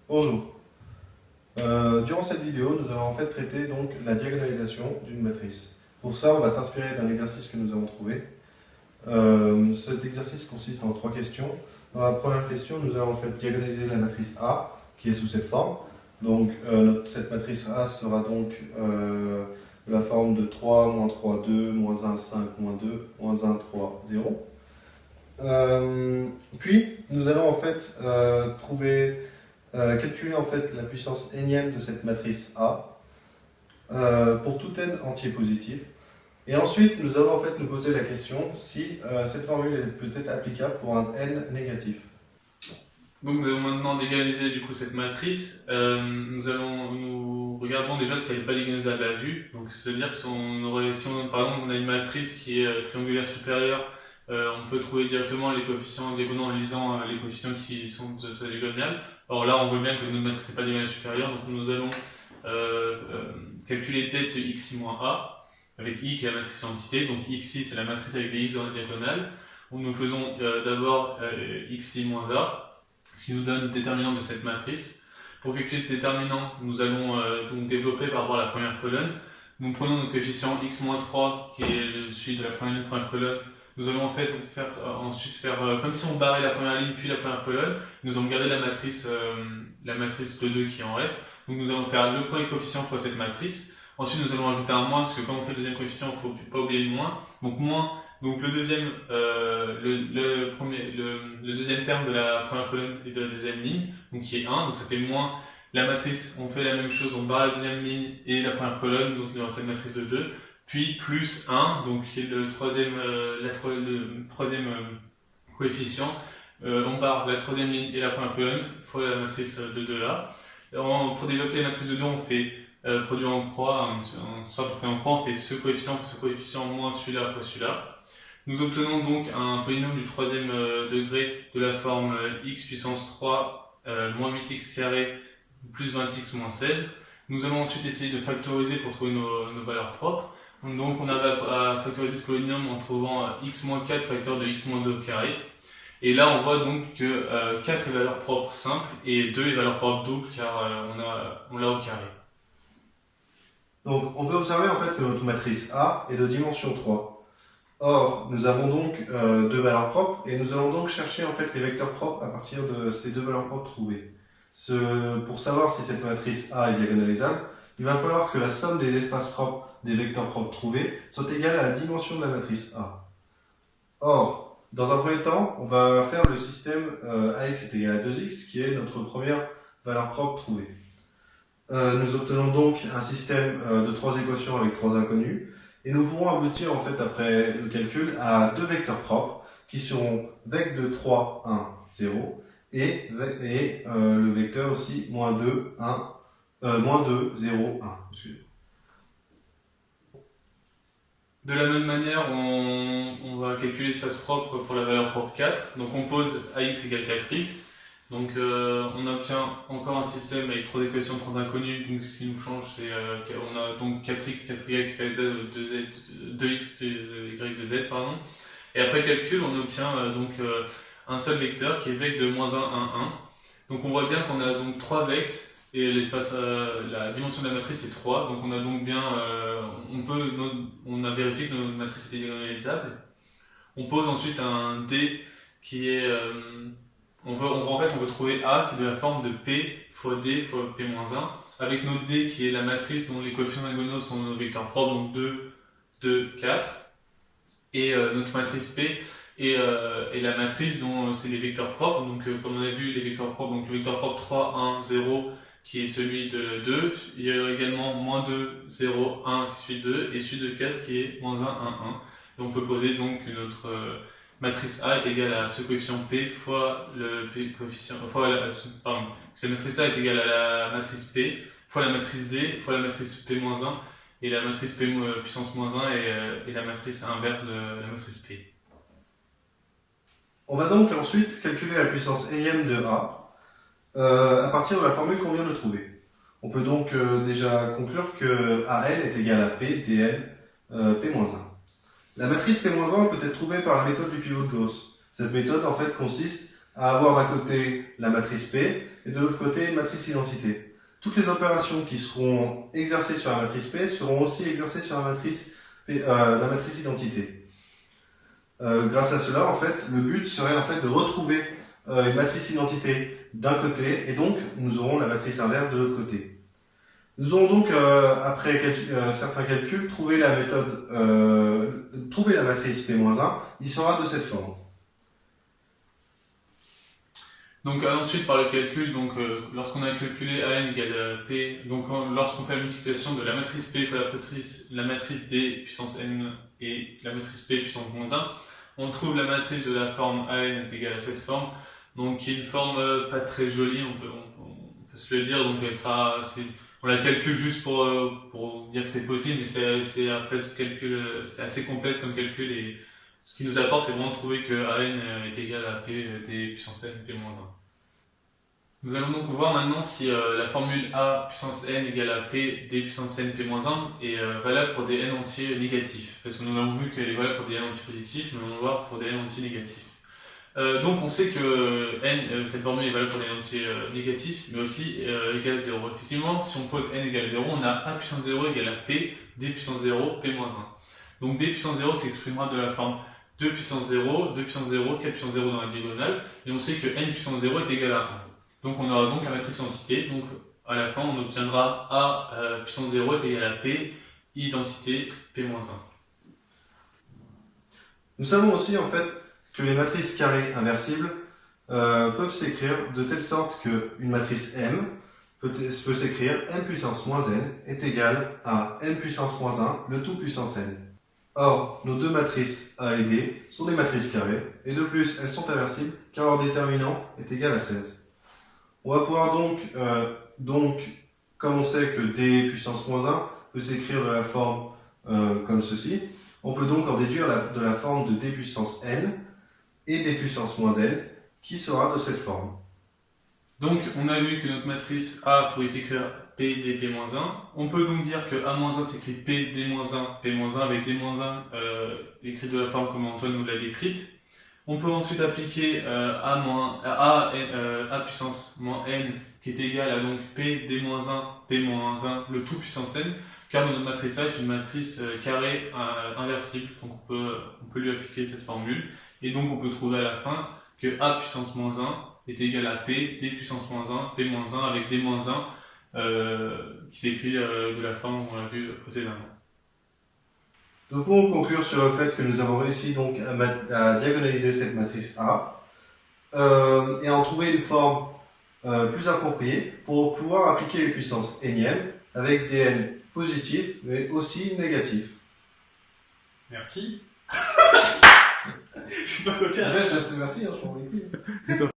Bonjour. Durant cette vidéo, nous allons en fait traiter donc la diagonalisation d'une matrice. Pour ça, on va s'inspirer d'un exercice que nous avons trouvé. Cet exercice consiste en trois questions. Dans la première question, nous allons en fait diagonaliser la matrice A, qui est sous cette forme. Donc, cette matrice A sera donc de la forme de 3, moins 3, 2, moins 1, 5, moins 2, moins 1, 3, 0. Puis, nous allons en fait calculer en fait la puissance énième de cette matrice A pour tout n entier positif. Et ensuite, nous allons en fait nous poser la question si cette formule est peut-être applicable pour un n négatif. Donc nous allons maintenant diagonaliser du coup cette matrice. Nous regardons déjà si elle n'est pas diagonalisable à vue. Donc c'est-à-dire que si par exemple on a une matrice qui est triangulaire supérieure, on peut trouver directement les coefficients diagonaux en lisant les coefficients qui sont de sa diagonale. Or là on voit bien que notre matrice n'est pas diagonale supérieure, donc nous allons calculer tête de xi-a avec i qui est la matrice identité. Donc xi c'est la matrice avec des x dans la diagonale. Donc nous faisons d'abord xi-a, ce qui nous donne le déterminant de cette matrice. Pour calculer ce déterminant, nous allons donc développer par rapport à la première colonne. Nous prenons notre coefficient x-3, qui est celui de la première ligne, première colonne. Nous allons en fait ensuite faire comme si on barrait la première ligne puis la première colonne. Nous allons garder la matrice de 2 qui en reste. Donc nous allons faire le premier coefficient fois cette matrice. Ensuite nous allons ajouter un moins, parce que quand on fait le deuxième coefficient, il ne faut pas oublier le moins. Donc moins. Donc le deuxième terme de la première colonne et de la deuxième ligne, donc qui est 1, donc ça fait moins la matrice, on fait la même chose, on barre la deuxième ligne et la première colonne, donc il y aura cette matrice de 2, puis plus 1, donc qui est le troisième coefficient, on barre la troisième ligne et la première colonne, fois la matrice de 2 là. Pour développer la matrice de 2, on fait produit en croix, on fait ce coefficient moins celui-là fois celui-là. Nous obtenons donc un polynôme du troisième degré de la forme x puissance 3 moins 8x carré plus 20x moins 16. Nous allons ensuite essayer de factoriser pour trouver nos valeurs propres. Donc on a à factoriser ce polynôme en trouvant x moins 4 facteur de x moins 2 au carré. Et là on voit donc que 4 est valeur propre simple et 2 est valeur propre double car on l'a au carré. Donc on peut observer en fait que notre matrice A est de dimension 3. Or, nous avons donc deux valeurs propres et nous allons donc chercher en fait les vecteurs propres à partir de ces deux valeurs propres trouvées. Pour savoir si cette matrice A est diagonalisable, il va falloir que la somme des espaces propres des vecteurs propres trouvés soit égale à la dimension de la matrice A. Or, dans un premier temps, on va faire le système AX est égal à 2X qui est notre première valeur propre trouvée. Nous obtenons donc un système de trois équations avec trois inconnus. Et nous pourrons aboutir, en fait, après le calcul, à deux vecteurs propres qui seront vec de 3, 1, 0 et le vecteur aussi moins 2, 0, 1. De la même manière, on va calculer l'espace propre pour la valeur propre 4. Donc on pose ax égale 4x. Donc on obtient encore un système avec trois équations, trois inconnues. Donc ce qui nous change, c'est on a donc 4x, 4y, 4z, 2x, 2y, 2z, pardon. Et après calcul, on obtient un seul vecteur qui est vec de moins 1, 1, 1. Donc on voit bien qu'on a donc trois vecteurs et la dimension de la matrice est 3. Donc on a donc bien, on a vérifié que notre matrice était diagonalisable. On pose ensuite un D qui est on veut trouver A qui est de la forme de P fois D fois P-1, avec notre D qui est la matrice dont les coefficients diagonaux sont nos vecteurs propres, donc 2, 2, 4, et notre matrice P est la matrice dont c'est les vecteurs propres, donc comme on a vu les vecteurs propres, donc le vecteur propre 3, 1, 0 qui est celui de 2, il y a également moins 2, 0, 1 qui est celui de 2, et celui de 4 qui est moins 1, 1, 1. Et on peut poser donc notre matrice A est égale à ce coefficient P fois le P coefficient, cette matrice A est égale à la matrice P fois la matrice D fois la matrice P-1 et la matrice P puissance moins 1 est la matrice inverse de la matrice P. On va donc ensuite calculer la puissance énième de A à partir de la formule qu'on vient de trouver. On peut donc déjà conclure que AL est égal à P dN P-1. La matrice P-1 peut être trouvée par la méthode du pivot de Gauss. Cette méthode en fait consiste à avoir d'un côté la matrice P et de l'autre côté une matrice identité. Toutes les opérations qui seront exercées sur la matrice P seront aussi exercées sur la matrice identité. Grâce à cela, en fait, le but serait en fait de retrouver une matrice identité d'un côté, et donc nous aurons la matrice inverse de l'autre côté. Nous aurons donc, après certains calculs, trouvé la matrice P-1, il sera de cette forme. Donc ensuite par le calcul, lorsqu'on a calculé AN égale P, donc lorsqu'on fait la multiplication de la matrice P fois la matrice D puissance N et la matrice P puissance -1, on trouve la matrice de la forme AN est égale à cette forme, donc qui est une forme pas très jolie, on peut se le dire, donc on la calcule juste pour dire que c'est possible, mais c'est après tout calcul, c'est assez complexe comme calcul, et ce qui nous apporte, c'est vraiment de trouver que AN est égal à P D puissance N P-1. Nous allons donc voir maintenant si la formule A puissance N égale à P D puissance N P-1 est valable pour des N entiers négatifs. Parce que nous avons vu qu'elle est valable pour des N entiers positifs, mais on va voir pour des N entiers négatifs. Donc on sait que cette formule est valable pour des N entiers négatifs, mais aussi égale 0. Effectivement, si on pose N égale 0, on a A puissance 0 égale à P D puissance 0 P-1. Donc D puissance 0 s'exprimera de la forme 2 puissance 0, 2 puissance 0, 4 puissance 0 dans la diagonale, et on sait que N puissance 0 est égal à 1. Donc on aura donc la matrice identité, donc à la fin on obtiendra A puissance 0 est égal à P, identité P-1. Nous savons aussi en fait que les matrices carrées inversibles peuvent s'écrire de telle sorte qu'une matrice M peut s'écrire M puissance moins N est égal à M puissance moins 1 le tout puissance N. Or, nos deux matrices A et D sont des matrices carrées, et de plus, elles sont inversibles car leur déterminant est égal à 16. On va pouvoir donc, comme on sait que D puissance moins 1 peut s'écrire de la forme comme ceci, on peut donc en déduire de la forme de D puissance N et D puissance moins N, qui sera de cette forme. Donc, on a vu que notre matrice A pourrait s'écrire P, D, P-1. On peut donc dire que A-1 s'écrit P, D-1, P-1, avec D-1 écrit de la forme comme Antoine nous l'a décrite. On peut ensuite appliquer A puissance moins N, qui est égal à donc P, D-1, P-1, le tout puissance N, car notre matrice A est une matrice carrée inversible, donc on peut lui appliquer cette formule, et donc on peut trouver à la fin que A puissance moins 1 est égal à P, D puissance moins 1, P moins 1 avec D moins 1 qui s'écrit de la forme qu'on a vu précédemment. Nous pouvons conclure sur le fait que nous avons réussi donc à diagonaliser cette matrice A et à en trouver une forme plus appropriée pour pouvoir appliquer les puissances énièmes avec des n positifs mais aussi négatifs. Merci. Je sais pas quoi dire. Je laisse merci, je m'en